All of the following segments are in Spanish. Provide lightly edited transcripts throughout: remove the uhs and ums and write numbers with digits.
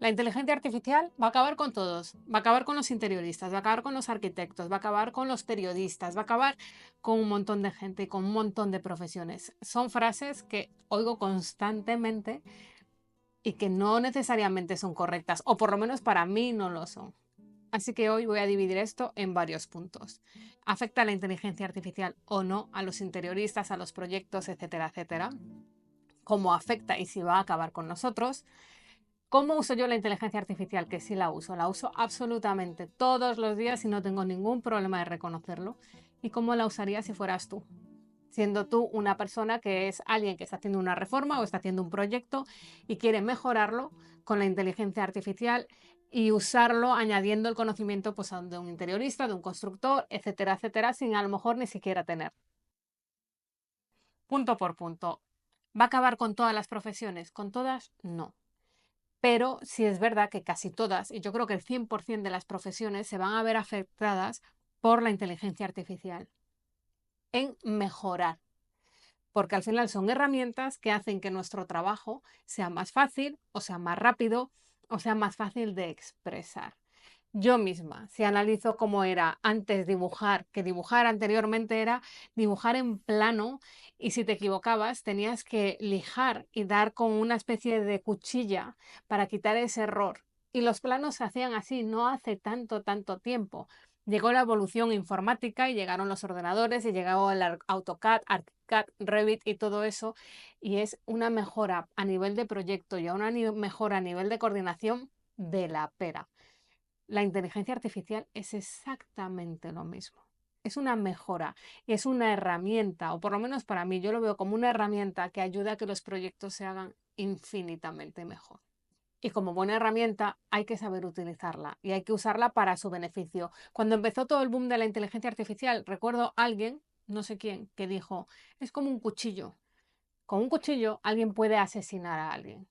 La inteligencia artificial va a acabar con todos, va a acabar con los interioristas, va a acabar con los arquitectos, va a acabar con los periodistas, va a acabar con un montón de gente y con un montón de profesiones. Son frases que oigo constantemente y que no necesariamente son correctas, o por lo menos para mí no lo son. Así que hoy voy a dividir esto en varios puntos. ¿Afecta la inteligencia artificial o no a los interioristas, a los proyectos, etcétera, etcétera? ¿Cómo afecta y si va a acabar con nosotros? ¿Cómo uso yo la inteligencia artificial? Que sí la uso absolutamente todos los días y no tengo ningún problema de reconocerlo. ¿Y cómo la usaría si fueras tú? Siendo tú una persona que es alguien que está haciendo una reforma o está haciendo un proyecto y quiere mejorarlo con la inteligencia artificial y usarlo añadiendo el conocimiento pues, de un interiorista, de un constructor, etcétera, etcétera, sin a lo mejor ni siquiera tener. Punto por punto. ¿Va a acabar con todas las profesiones? Con todas, no. Pero sí es verdad que casi todas, y yo creo que el 100% de las profesiones se van a ver afectadas por la inteligencia artificial en mejorar, porque al final son herramientas que hacen que nuestro trabajo sea más fácil o sea más rápido o sea más fácil de expresar. Yo misma, si analizo cómo era antes dibujar, que dibujar anteriormente era dibujar en plano y si te equivocabas tenías que lijar y dar con una especie de cuchilla para quitar ese error. Y los planos se hacían así, no hace tanto tiempo. Llegó la evolución informática y llegaron los ordenadores y llegó el AutoCAD, ArchiCAD, Revit y todo eso. Y es una mejora a nivel de proyecto y una mejora a nivel de coordinación de la pera. La inteligencia artificial es exactamente lo mismo. Es una mejora, es una herramienta, o por lo menos para mí, yo lo veo como una herramienta que ayuda a que los proyectos se hagan infinitamente mejor. Y como buena herramienta hay que saber utilizarla y hay que usarla para su beneficio. Cuando empezó todo el boom de la inteligencia artificial, recuerdo a alguien, no sé quién, que dijo, es como un cuchillo. Con un cuchillo alguien puede asesinar a alguien.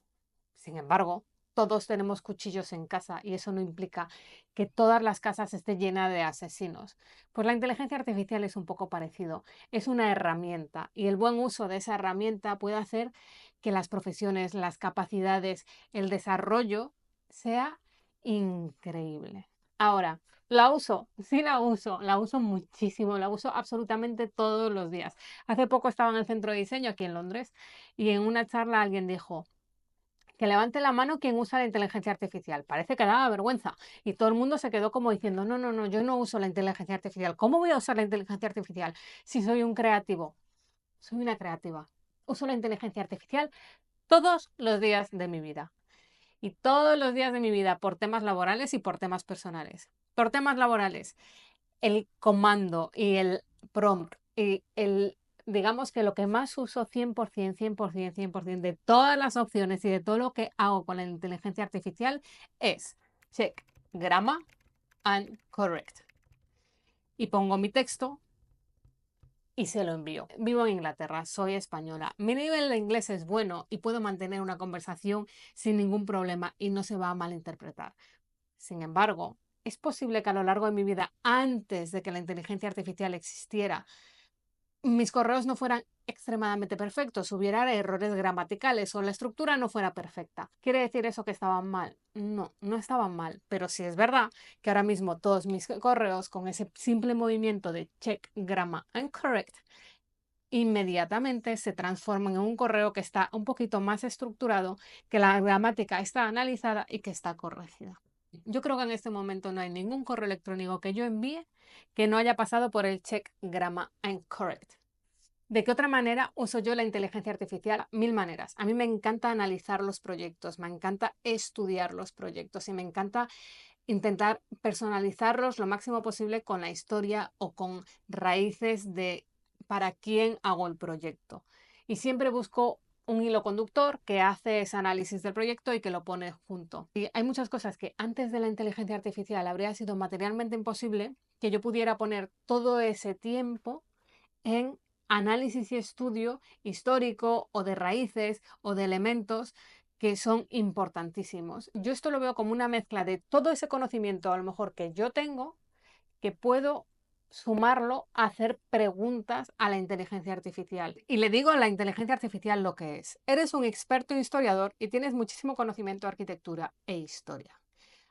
Sin embargo, todos tenemos cuchillos en casa y eso no implica que todas las casas estén llenas de asesinos. Pues la inteligencia artificial es un poco parecido. Es una herramienta y el buen uso de esa herramienta puede hacer que las profesiones, las capacidades, el desarrollo sea increíble. Ahora, ¿la uso? Sí la uso muchísimo, la uso absolutamente todos los días. Hace poco estaba en el centro de diseño aquí en Londres y en una charla alguien dijo, que levante la mano quien usa la inteligencia artificial. Parece que daba vergüenza. Y todo el mundo se quedó como diciendo, no, no, no, yo no uso la inteligencia artificial. ¿Cómo voy a usar la inteligencia artificial si soy un creativo? Soy una creativa. Uso la inteligencia artificial todos los días de mi vida. Y todos los días de mi vida por temas laborales y por temas personales. Por temas laborales, el comando y el prompt y el, digamos que lo que más uso 100%, 100%, 100% de todas las opciones y de todo lo que hago con la inteligencia artificial es check, grammar and correct. Y pongo mi texto y se lo envío. Vivo en Inglaterra, soy española. Mi nivel de inglés es bueno y puedo mantener una conversación sin ningún problema y no se va a malinterpretar. Sin embargo, es posible que a lo largo de mi vida, antes de que la inteligencia artificial existiera, mis correos no fueran extremadamente perfectos, hubiera errores gramaticales o la estructura no fuera perfecta. ¿Quiere decir eso que estaban mal? No, no estaban mal, pero sí es verdad que ahora mismo todos mis correos con ese simple movimiento de check, grammar and correct inmediatamente se transforman en un correo que está un poquito más estructurado, que la gramática está analizada y que está corregida. Yo creo que en este momento no hay ningún correo electrónico que yo envíe que no haya pasado por el check grammar and correct. ¿De qué otra manera uso yo la inteligencia artificial? Mil maneras. A mí me encanta analizar los proyectos, me encanta estudiar los proyectos y me encanta intentar personalizarlos lo máximo posible con la historia o con raíces de para quién hago el proyecto. Y siempre busco un hilo conductor que hace ese análisis del proyecto y que lo pone junto. Y hay muchas cosas que antes de la inteligencia artificial habría sido materialmente imposible que yo pudiera poner todo ese tiempo en análisis y estudio histórico o de raíces o de elementos que son importantísimos. Yo esto lo veo como una mezcla de todo ese conocimiento a lo mejor que yo tengo, que puedo sumarlo a hacer preguntas a la inteligencia artificial. Y le digo a la inteligencia artificial lo que es. Eres un experto historiador y tienes muchísimo conocimiento de arquitectura e historia.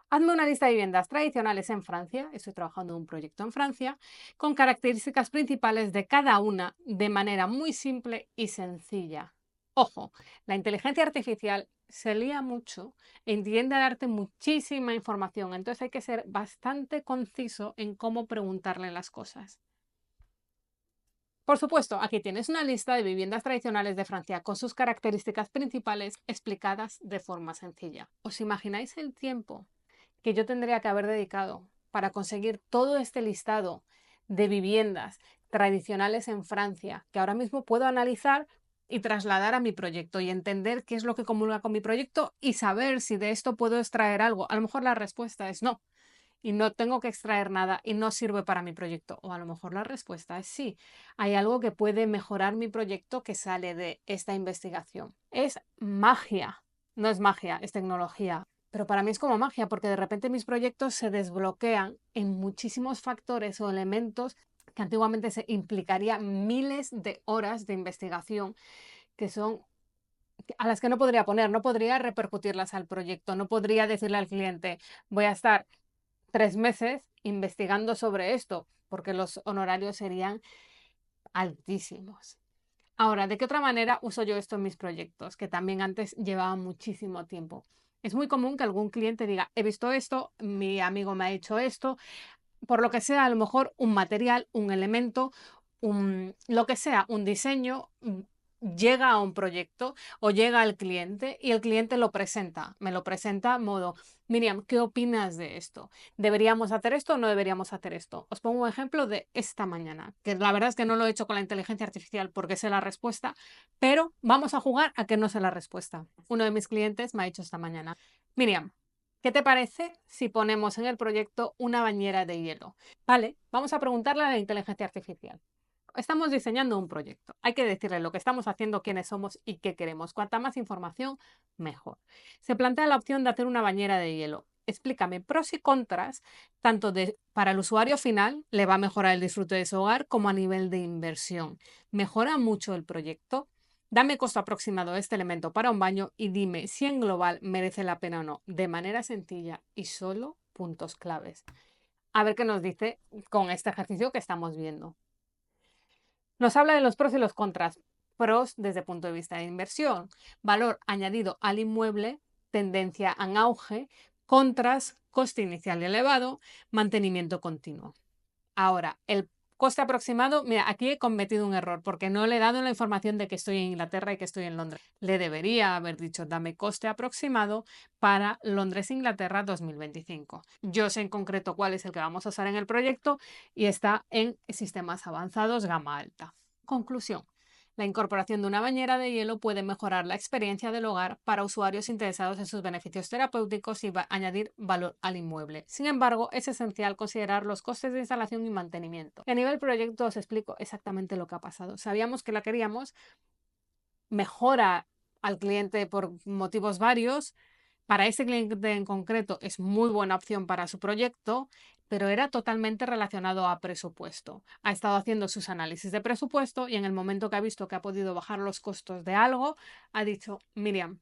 Hazme una lista de viviendas tradicionales en Francia, estoy trabajando en un proyecto en Francia, con características principales de cada una de manera muy simple y sencilla. Ojo, la inteligencia artificial se lía mucho e tiende a darte muchísima información, entonces hay que ser bastante conciso en cómo preguntarle las cosas. Por supuesto, aquí tienes una lista de viviendas tradicionales de Francia con sus características principales explicadas de forma sencilla. ¿Os imagináis el tiempo que yo tendría que haber dedicado para conseguir todo este listado de viviendas tradicionales en Francia, que ahora mismo puedo analizar y trasladar a mi proyecto y entender qué es lo que comulga con mi proyecto y saber si de esto puedo extraer algo? A lo mejor la respuesta es no, y no tengo que extraer nada y no sirve para mi proyecto. O a lo mejor la respuesta es sí, hay algo que puede mejorar mi proyecto que sale de esta investigación. Es magia, no es magia, es tecnología. Pero para mí es como magia porque de repente mis proyectos se desbloquean en muchísimos factores o elementos que antiguamente se implicaría miles de horas de investigación que son a las que no podría poner, no podría repercutirlas al proyecto, no podría decirle al cliente, voy a estar 3 meses investigando sobre esto, porque los honorarios serían altísimos. Ahora, ¿de qué otra manera uso yo esto en mis proyectos? Que también antes llevaba muchísimo tiempo. Es muy común que algún cliente diga, he visto esto, mi amigo me ha hecho esto, por lo que sea, a lo mejor un material, un elemento, lo que sea, un diseño, llega a un proyecto o llega al cliente y el cliente lo presenta. Me lo presenta a modo, Miriam, ¿qué opinas de esto? ¿Deberíamos hacer esto o no deberíamos hacer esto? Os pongo un ejemplo de esta mañana, que la verdad es que no lo he hecho con la inteligencia artificial porque sé la respuesta, pero vamos a jugar a que no sé la respuesta. Uno de mis clientes me ha dicho esta mañana, Miriam, ¿qué te parece si ponemos en el proyecto una bañera de hielo? Vale, vamos a preguntarle a la inteligencia artificial. Estamos diseñando un proyecto. Hay que decirle lo que estamos haciendo, quiénes somos y qué queremos. Cuanta más información, mejor. Se plantea la opción de hacer una bañera de hielo. Explícame pros y contras, tanto para el usuario final, le va a mejorar el disfrute de su hogar, como a nivel de inversión. ¿Mejora mucho el proyecto? Dame costo aproximado de este elemento para un baño y dime si en global merece la pena o no, de manera sencilla y solo puntos claves. A ver qué nos dice con este ejercicio que estamos viendo. Nos habla de los pros y los contras. Pros desde el punto de vista de inversión, valor añadido al inmueble, tendencia en auge, contras, coste inicial elevado, mantenimiento continuo. Ahora, el coste aproximado, mira, aquí he cometido un error porque no le he dado la información de que estoy en Inglaterra y que estoy en Londres. Le debería haber dicho, dame coste aproximado para Londres-Inglaterra 2025. Yo sé en concreto cuál es el que vamos a usar en el proyecto y está en sistemas avanzados gama alta. Conclusión. La incorporación de una bañera de hielo puede mejorar la experiencia del hogar para usuarios interesados en sus beneficios terapéuticos y añadir valor al inmueble. Sin embargo, es esencial considerar los costes de instalación y mantenimiento. Y a nivel proyecto os explico exactamente lo que ha pasado. Sabíamos que la queríamos, mejora al cliente por motivos varios. Para ese cliente en concreto es muy buena opción para su proyecto, pero era totalmente relacionado a presupuesto. Ha estado haciendo sus análisis de presupuesto y en el momento que ha visto que ha podido bajar los costos de algo, ha dicho, Miriam,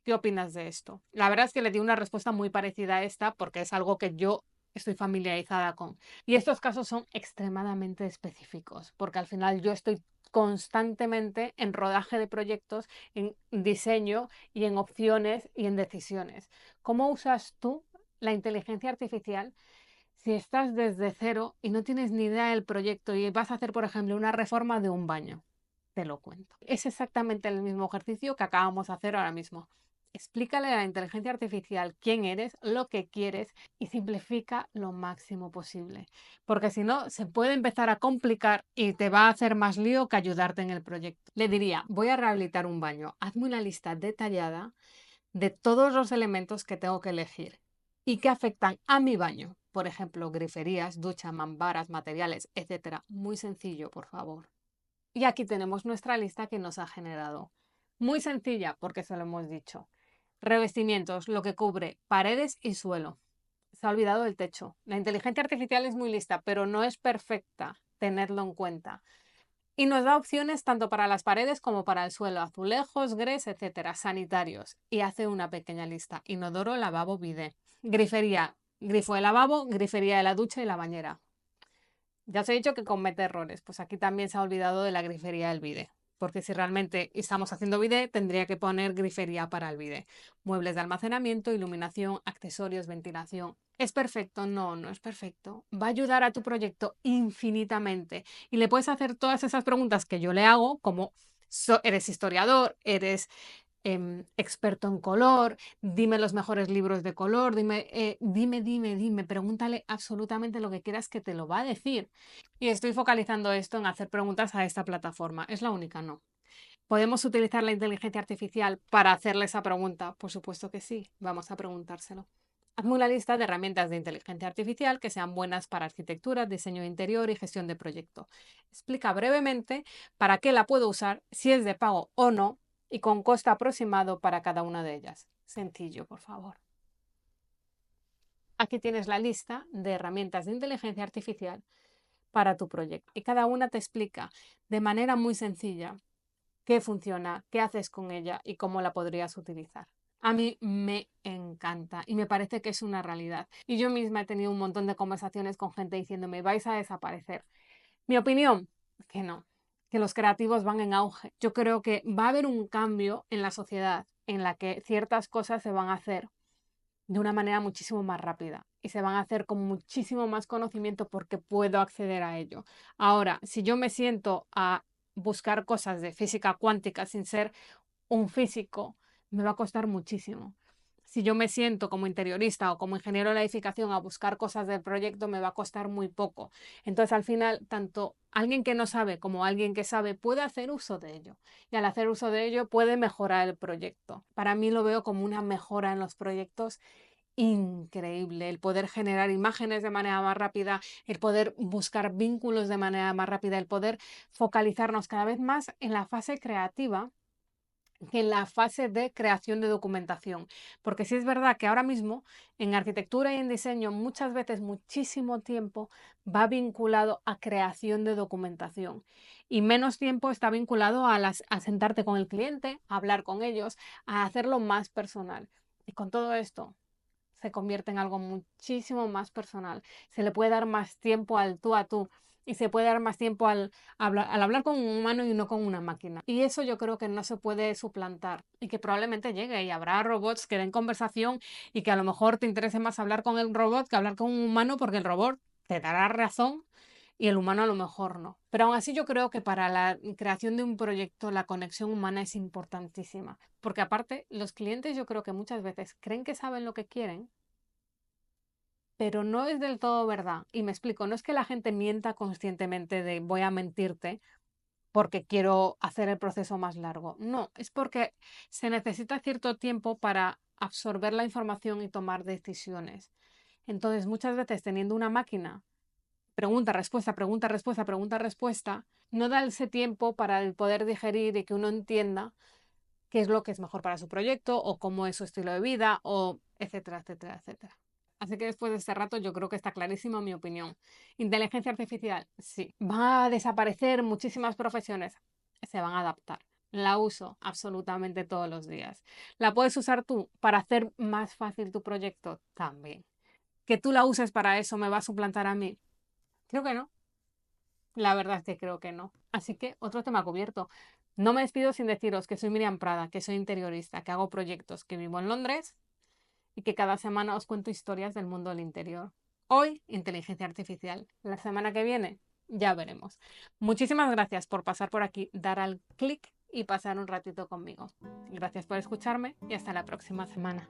¿qué opinas de esto? La verdad es que le di una respuesta muy parecida a esta porque es algo que yo estoy familiarizada con. Y estos casos son extremadamente específicos porque al final yo estoy constantemente en rodaje de proyectos, en diseño y en opciones y en decisiones. ¿Cómo usas tú la inteligencia artificial si estás desde cero y no tienes ni idea del proyecto y vas a hacer, por ejemplo, una reforma de un baño? Te lo cuento. Es exactamente el mismo ejercicio que acabamos de hacer ahora mismo. Explícale a la inteligencia artificial quién eres, lo que quieres y simplifica lo máximo posible. Porque si no, se puede empezar a complicar y te va a hacer más lío que ayudarte en el proyecto. Le diría, voy a rehabilitar un baño. Hazme una lista detallada de todos los elementos que tengo que elegir y que afectan a mi baño. Por ejemplo, griferías, ducha, mamparas, materiales, etcétera. Muy sencillo, por favor. Y aquí tenemos nuestra lista que nos ha generado. Muy sencilla, porque se lo hemos dicho. Revestimientos, lo que cubre paredes y suelo. se ha olvidado del techo. La inteligencia artificial es muy lista, pero no es perfecta, tenerlo en cuenta. Y nos da opciones tanto para las paredes como para el suelo, azulejos, grés, etcétera, sanitarios. Y hace una pequeña lista: inodoro, lavabo, bidé. Grifería, grifo de lavabo, grifería de la ducha y la bañera. Ya os he dicho que comete errores, pues aquí también se ha olvidado de la grifería del bidé. Porque si realmente estamos haciendo bidé, tendría que poner grifería para el bidé. Muebles de almacenamiento, iluminación, accesorios, ventilación. ¿Es perfecto? No, no es perfecto. Va a ayudar a tu proyecto infinitamente. Y le puedes hacer todas esas preguntas que yo le hago, como eres historiador, eres experto en color, dime los mejores libros de color, dime, pregúntale absolutamente lo que quieras, que te lo va a decir. Y estoy focalizando esto en hacer preguntas a esta plataforma. Es la única, no. ¿Podemos utilizar la inteligencia artificial para hacerle esa pregunta? Por supuesto que sí, vamos a preguntárselo. Hazme una lista de herramientas de inteligencia artificial que sean buenas para arquitectura, diseño interior y gestión de proyecto. Explica brevemente para qué la puedo usar, si es de pago o no, y con coste aproximado para cada una de ellas. Sencillo, por favor. Aquí tienes la lista de herramientas de inteligencia artificial para tu proyecto. Y cada una te explica de manera muy sencilla qué funciona, qué haces con ella y cómo la podrías utilizar. A mí me encanta y me parece que es una realidad. Y yo misma he tenido un montón de conversaciones con gente diciéndome: vais a desaparecer. Mi opinión, que no, que los creativos van en auge. Yo creo que va a haber un cambio en la sociedad en la que ciertas cosas se van a hacer de una manera muchísimo más rápida y se van a hacer con muchísimo más conocimiento porque puedo acceder a ello. Ahora, si yo me siento a buscar cosas de física cuántica sin ser un físico, me va a costar muchísimo. Si yo me siento como interiorista o como ingeniero de la edificación a buscar cosas del proyecto, me va a costar muy poco. Entonces, al final, tanto alguien que no sabe como alguien que sabe puede hacer uso de ello. Y al hacer uso de ello puede mejorar el proyecto. Para mí lo veo como una mejora en los proyectos increíble. El poder generar imágenes de manera más rápida, el poder buscar vínculos de manera más rápida, el poder focalizarnos cada vez más en la fase creativa que en la fase de creación de documentación. Porque sí es verdad que ahora mismo en arquitectura y en diseño muchas veces muchísimo tiempo va vinculado a creación de documentación y menos tiempo está vinculado a sentarte con el cliente, a hablar con ellos, a hacerlo más personal. Y con todo esto se convierte en algo muchísimo más personal. Se le puede dar más tiempo al tú a tú y se puede dar más tiempo al hablar con un humano y no con una máquina. Y eso yo creo que no se puede suplantar y que probablemente llegue y habrá robots que den conversación y que a lo mejor te interese más hablar con el robot que hablar con un humano porque el robot te dará razón y el humano a lo mejor no. Pero aún así yo creo que para la creación de un proyecto la conexión humana es importantísima. Porque aparte, los clientes yo creo que muchas veces creen que saben lo que quieren, pero no es del todo verdad. Y me explico, no es que la gente mienta conscientemente de voy a mentirte porque quiero hacer el proceso más largo. No, es porque se necesita cierto tiempo para absorber la información y tomar decisiones. Entonces, muchas veces teniendo una máquina pregunta, respuesta, pregunta, respuesta, pregunta, respuesta, no da ese tiempo para el poder digerir y que uno entienda qué es lo que es mejor para su proyecto o cómo es su estilo de vida o etcétera, etcétera, etcétera. Así que después de este rato yo creo que está clarísima mi opinión. Inteligencia artificial, sí. ¿Va a desaparecer muchísimas profesiones? Se van a adaptar. La uso absolutamente todos los días. ¿La puedes usar tú para hacer más fácil tu proyecto? También. ¿Que tú la uses para eso me va a suplantar a mí? Creo que no. La verdad es que creo que no. Así que otro tema cubierto. No me despido sin deciros que soy Miriam Prada, que soy interiorista, que hago proyectos, que vivo en Londres y que cada semana os cuento historias del mundo del interior. Hoy, inteligencia artificial. La semana que viene, ya veremos. Muchísimas gracias por pasar por aquí, dar al clic y pasar un ratito conmigo. Gracias por escucharme y hasta la próxima semana.